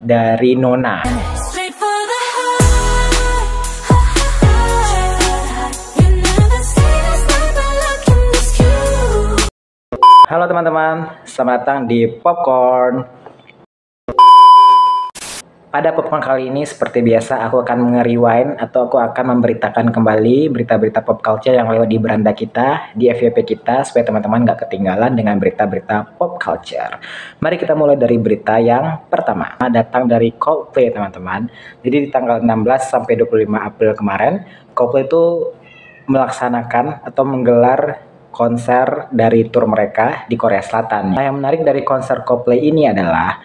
dari Nona. Halo teman-teman, selamat datang di Popcorn. Pada Popcorn kali ini seperti biasa aku akan nge-rewind atau aku akan memberitakan kembali berita-berita pop culture yang lewat di beranda kita, di FYP kita, supaya teman-teman gak ketinggalan dengan berita-berita pop culture. Mari kita mulai dari berita yang pertama, datang dari Coldplay teman-teman. Jadi di tanggal 16 sampai 25 April kemarin, Coldplay itu melaksanakan atau menggelar konser dari tour mereka di Korea Selatan. Nah, yang menarik dari konser Coldplay ini adalah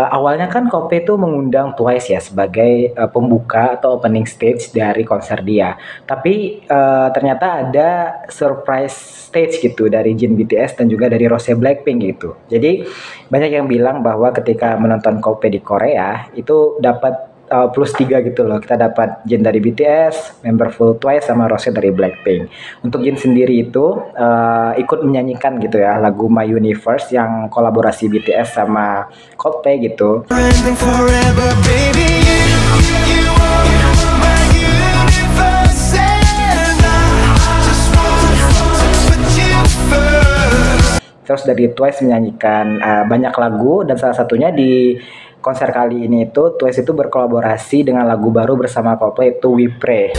awalnya kan Coldplay itu mengundang Twice ya sebagai pembuka atau opening stage dari konser dia. Tapi ternyata ada surprise stage gitu dari Jin BTS dan juga dari Rose Blackpink gitu. Jadi banyak yang bilang bahwa ketika menonton Coldplay di Korea itu dapat plus 3 gitu loh. Kita dapat Jin dari BTS, member full Twice, sama Rose dari Blackpink. Untuk Jin sendiri itu ikut menyanyikan gitu ya lagu My Universe yang kolaborasi BTS sama Coldplay gitu. Terus dari Twice menyanyikan banyak lagu, dan salah satunya di konser kali ini itu Twice itu berkolaborasi dengan lagu baru bersama Coldplay, itu We Pray.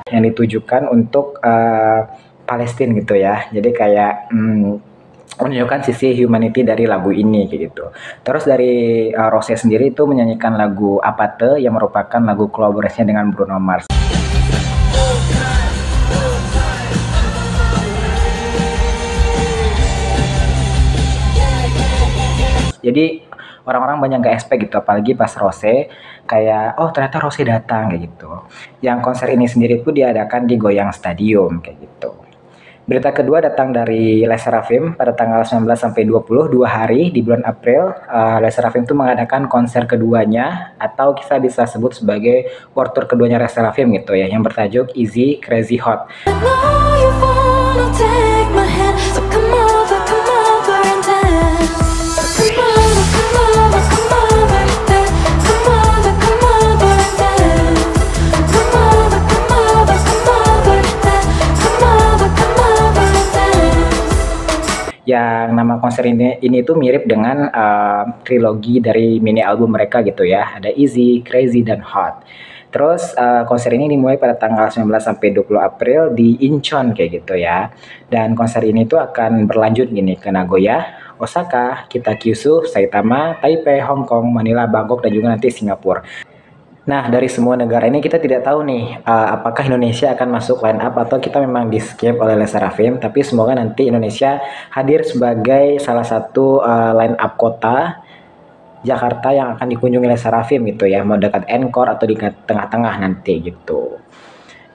Yang ditujukan untuk Palestina gitu ya. Jadi kayak menunjukkan sisi humanity dari lagu ini kayak gitu. Terus dari Rose sendiri itu menyanyikan lagu Apate yang merupakan lagu kolaborasinya dengan Bruno Mars. Jadi orang-orang banyak gak expect gitu, apalagi pas Rose kayak oh ternyata Rose datang kayak gitu. Yang konser ini sendiri tuh diadakan di Goyang Stadium kayak gitu. Berita kedua datang dari Les Seraphim pada tanggal 19 sampai 20, 2 hari di bulan April. Les Seraphim itu mengadakan konser keduanya atau kita bisa sebut sebagai world tour keduanya Les Seraphim gitu ya, yang bertajuk Easy Crazy Hot. Yang nama konser ini tuh mirip dengan trilogi dari mini album mereka gitu ya. Ada Easy, Crazy, dan Hot. Terus konser ini dimulai pada tanggal 19 sampai 20 April di Incheon kayak gitu ya. Dan konser ini tuh akan berlanjut gini ke Nagoya, Osaka, Kitakyushu, Saitama, Taipei, Hong Kong, Manila, Bangkok, dan juga nanti Singapura. Nah, dari semua negara ini kita tidak tahu nih apakah Indonesia akan masuk line up atau kita memang di skip oleh Les Seraphim, tapi semoga nanti Indonesia hadir sebagai salah satu line up kota Jakarta yang akan dikunjungi Les Seraphim gitu ya, mau dekat Encore atau di tengah-tengah nanti gitu.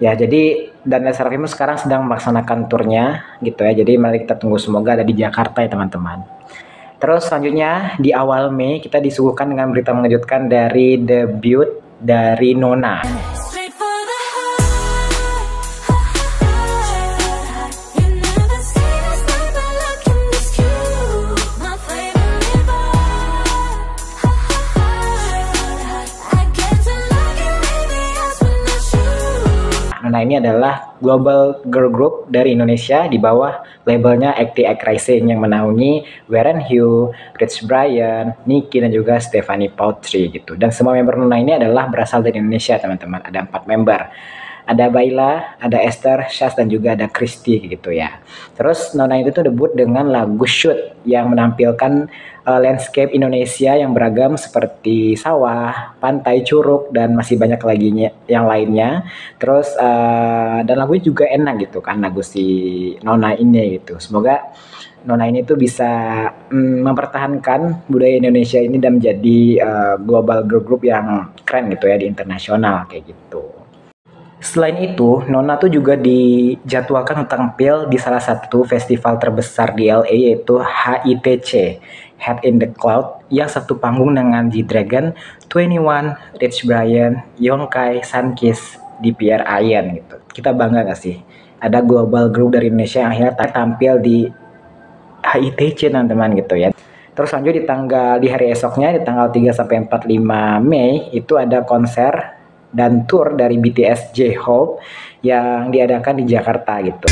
Ya, jadi dan Les Seraphim sekarang sedang melaksanakan turnya gitu ya. Jadi mari kita tunggu, semoga ada di Jakarta ya teman-teman. Terus selanjutnya di awal Mei kita disuguhkan dengan berita mengejutkan dari debut dari Nona. Nona ini adalah global girl group dari Indonesia di bawah labelnya ActiAct Rising yang menaungi Warren Hugh, Rich Brian, Nicky, dan juga Stephanie Pautry gitu. Dan semua member Nona ini adalah berasal dari Indonesia teman-teman. Ada 4 member. Ada Baila, ada Esther, Shaz, dan juga ada Christy gitu ya. Terus Nona itu tuh debut dengan lagu Shoot yang menampilkan landscape Indonesia yang beragam seperti sawah, pantai, curug, dan masih banyak lagi yang lainnya. Terus dan lagunya juga enak gitu kan, lagu si Nona ini gitu. Semoga Nona ini tuh bisa mempertahankan budaya Indonesia ini dan menjadi global girl group yang keren gitu ya di internasional kayak gitu. Selain itu, Nona tuh juga dijadwalkan untuk tampil di salah satu festival terbesar di LA yaitu HITC, Head in the Cloud, yang satu panggung dengan G-Dragon, 21, Rich Brian, Yongkai, Sunkist, DPR Ian gitu. Kita bangga gak sih? Ada global group dari Indonesia yang akhirnya tampil di HITC teman-teman gitu ya. Terus lanjut di hari esoknya di tanggal 3 sampai 45 Mei itu ada konser dan tour dari BTS J-Hope yang diadakan di Jakarta gitu.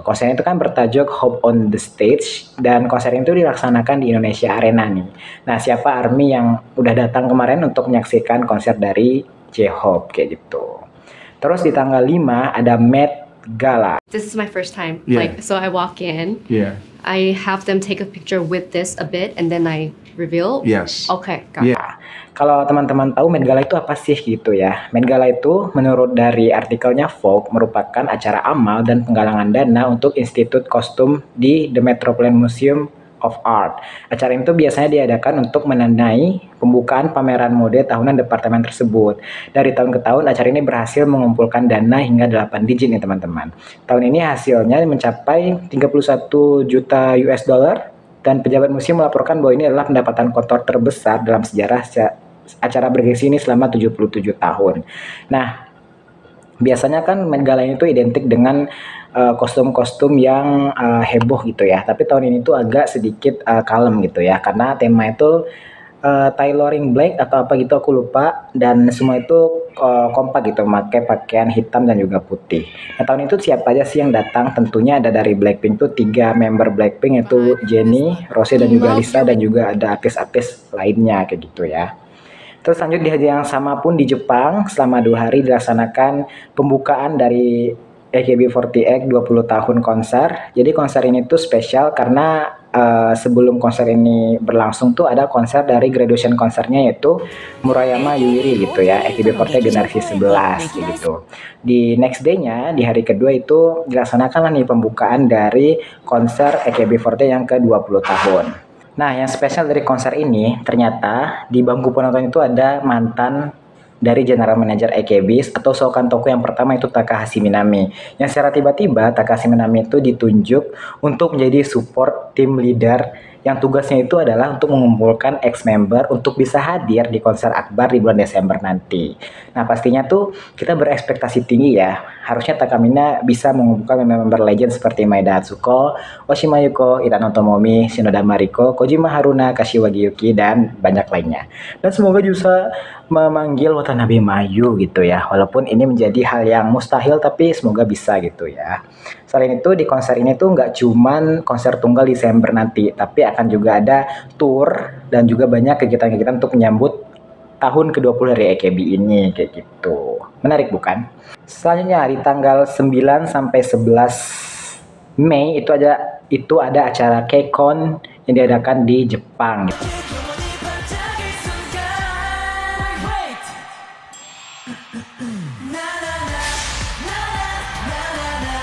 Konser itu kan bertajuk Hope on the Stage dan konser itu dilaksanakan di Indonesia Arena nih. Nah, siapa ARMY yang udah datang kemarin untuk menyaksikan konser dari J-Hope kayak gitu. Terus di tanggal 5 ada Met Gala. This is my first time. Yeah. Like, so I walk in. Yeah. I have them take a picture with this a bit, and then I reveal. Yes. Okay, got it. Yeah. Kalau teman-teman tahu Met Gala itu apa sih gitu ya? Met Gala itu menurut dari artikelnya Vogue merupakan acara amal dan penggalangan dana untuk Institut Kostum di The Metropolitan Museum of Art. Acara itu biasanya diadakan untuk menandai pembukaan pameran mode tahunan departemen tersebut. Dari tahun ke tahun acara ini berhasil mengumpulkan dana hingga 8 digit nih teman-teman. Tahun ini hasilnya mencapai 31 juta US dollar dan pejabat museum melaporkan bahwa ini adalah pendapatan kotor terbesar dalam sejarah acara bergengsi ini selama 77 tahun. Nah, biasanya kan Met Gala itu identik dengan kostum-kostum yang heboh gitu ya. Tapi tahun ini tuh agak sedikit kalem gitu ya. Karena tema itu tailoring black atau apa gitu aku lupa. Dan semua itu kompak gitu. Pakai pakaian hitam dan juga putih. Nah, tahun itu siapa aja sih yang datang? Tentunya ada dari Blackpink tuh 3 member Blackpink yaitu Jennie, Rose dan juga Lisa. Dan juga ada artis-artis lainnya kayak gitu ya. Terus lanjut di hari yang sama pun di Jepang selama 2 hari dilaksanakan pembukaan dari AKB48 20 tahun konser. Jadi konser ini tuh spesial karena sebelum konser ini berlangsung tuh ada konser dari graduation konsernya yaitu Murayama Yuiri gitu ya, AKB48 generasi 11 gitu. Di next day-nya di hari kedua itu dilaksanakan nih pembukaan dari konser AKB48 yang ke-20 tahun. Nah, yang spesial dari konser ini ternyata di bangku penonton itu ada mantan dari General Manager AKB atau Sokan Toku yang pertama itu Takahashi Minami. Yang secara tiba-tiba Takahashi Minami itu ditunjuk untuk menjadi support team leader yang tugasnya itu adalah untuk mengumpulkan ex-member untuk bisa hadir di konser akbar di bulan Desember nanti. Nah, pastinya tuh kita berekspektasi tinggi ya. Harusnya Takamina bisa mengumpulkan member legend seperti Maeda Atsuko, Oshima Yuko, Itano Tomomi, Shinoda Mariko, Kojima Haruna, Kashiwagi Yuki, dan banyak lainnya. Dan semoga bisa memanggil Watanabe Mayu gitu ya. Walaupun ini menjadi hal yang mustahil tapi semoga bisa gitu ya. Selain itu di konser ini tuh nggak cuman konser tunggal Desember nanti, tapi akan juga ada tour dan juga banyak kegiatan-kegiatan untuk menyambut tahun ke-20 dari AKB ini kayak gitu. Menarik bukan? Selanjutnya di tanggal 9 sampai 11 Mei itu ada acara KCON yang diadakan di Jepang.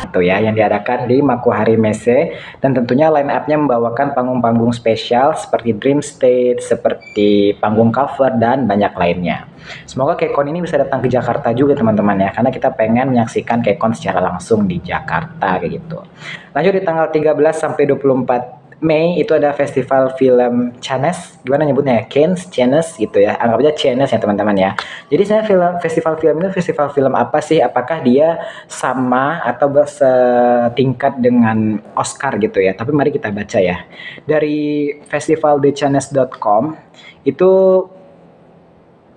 Itu ya yang diadakan di Makuhari Messe dan tentunya line up-nya membawakan panggung-panggung spesial seperti Dream State, seperti panggung cover dan banyak lainnya. Semoga KCON ini bisa datang ke Jakarta juga teman-teman ya, karena kita pengen menyaksikan KCON secara langsung di Jakarta kayak gitu. Lanjut di tanggal 13 sampai 24 Mei itu ada festival film Cannes, gimana nyebutnya ya? Cannes gitu ya, anggap aja Cannes ya teman-teman ya. Jadi saya festival film itu festival film apa sih? Apakah dia sama atau setingkat dengan Oscar gitu ya? Tapi mari kita baca ya. Dari festivalthecannes.com itu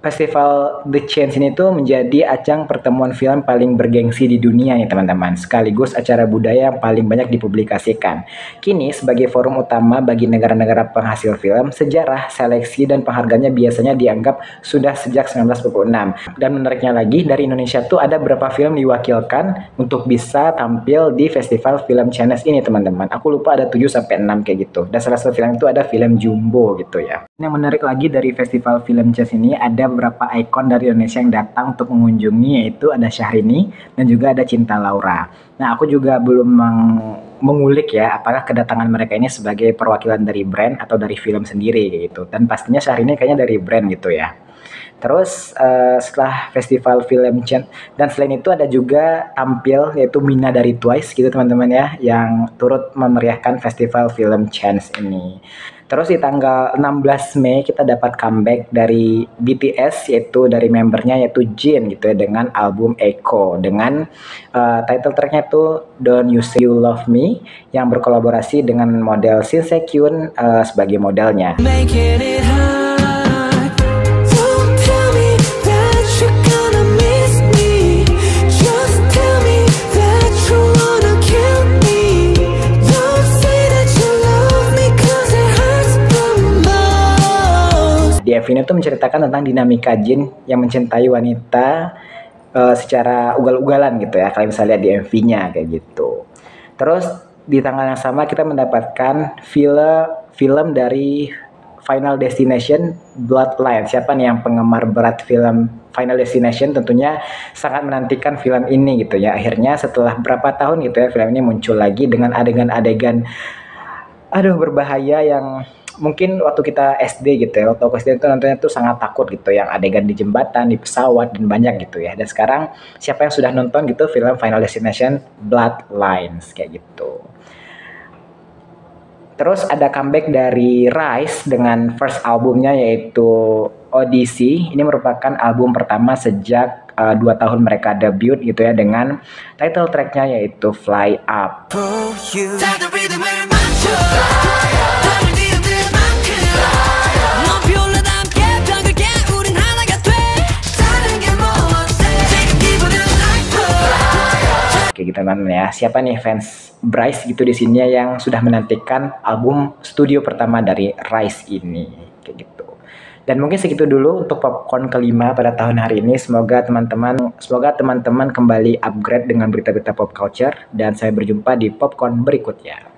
Festival The Chance ini tuh menjadi ajang pertemuan film paling bergengsi di dunia nih teman-teman, sekaligus acara budaya yang paling banyak dipublikasikan. Kini sebagai forum utama bagi negara-negara penghasil film, sejarah, seleksi, dan penghargaannya biasanya dianggap sudah sejak 1946. Dan menariknya lagi, dari Indonesia tuh ada berapa film diwakilkan untuk bisa tampil di Festival Film Chance ini teman-teman. Aku lupa ada 7-6 kayak gitu. Dan salah satu film itu ada film Jumbo gitu ya. Yang menarik lagi dari Festival Film Chance ini ada beberapa ikon dari Indonesia yang datang untuk mengunjungi, yaitu ada Syahrini dan juga ada Cinta Laura. Nah, aku juga belum mengulik ya, apakah kedatangan mereka ini sebagai perwakilan dari brand atau dari film sendiri gitu. Dan pastinya Syahrini kayaknya dari brand gitu ya. Terus setelah festival film Chance, dan selain itu ada juga tampil yaitu Mina dari Twice gitu teman-teman ya, yang turut memeriahkan festival film Chance ini. Terus di tanggal 16 Mei kita dapat comeback dari BTS, yaitu dari membernya yaitu Jin gitu ya, dengan album Echo dengan title tracknya itu Don't You Say You Love Me, yang berkolaborasi dengan model Shin Se Kyun sebagai modelnya. Di MV ini tuh menceritakan tentang dinamika Jin yang mencintai wanita secara ugal-ugalan gitu ya, kalian bisa lihat di MV-nya kayak gitu. Terus di tanggal yang sama kita mendapatkan film dari Final Destination Bloodline. Siapa nih yang penggemar berat film Final Destination tentunya sangat menantikan film ini gitu ya. Akhirnya setelah berapa tahun gitu ya, film ini muncul lagi dengan adegan-adegan berbahaya yang mungkin waktu kita SD gitu ya, waktu SD itu nontonnya tuh sangat takut gitu, yang adegan di jembatan, di pesawat, dan banyak gitu ya. Dan sekarang siapa yang sudah nonton gitu film Final Destination Bloodlines kayak gitu. Terus ada comeback dari Rise dengan first albumnya yaitu Odyssey. Ini merupakan album pertama sejak 2 tahun mereka debut gitu ya, dengan title tracknya yaitu Fly Up. Oke gitu teman-teman ya. Siapa nih fans Bryce gitu di sini yang sudah menantikan album studio pertama dari Rise ini kayak gitu. Dan mungkin segitu dulu untuk popcorn kelima pada tahun hari ini. Semoga teman-teman kembali upgrade dengan berita-berita pop culture, dan saya berjumpa di popcorn berikutnya.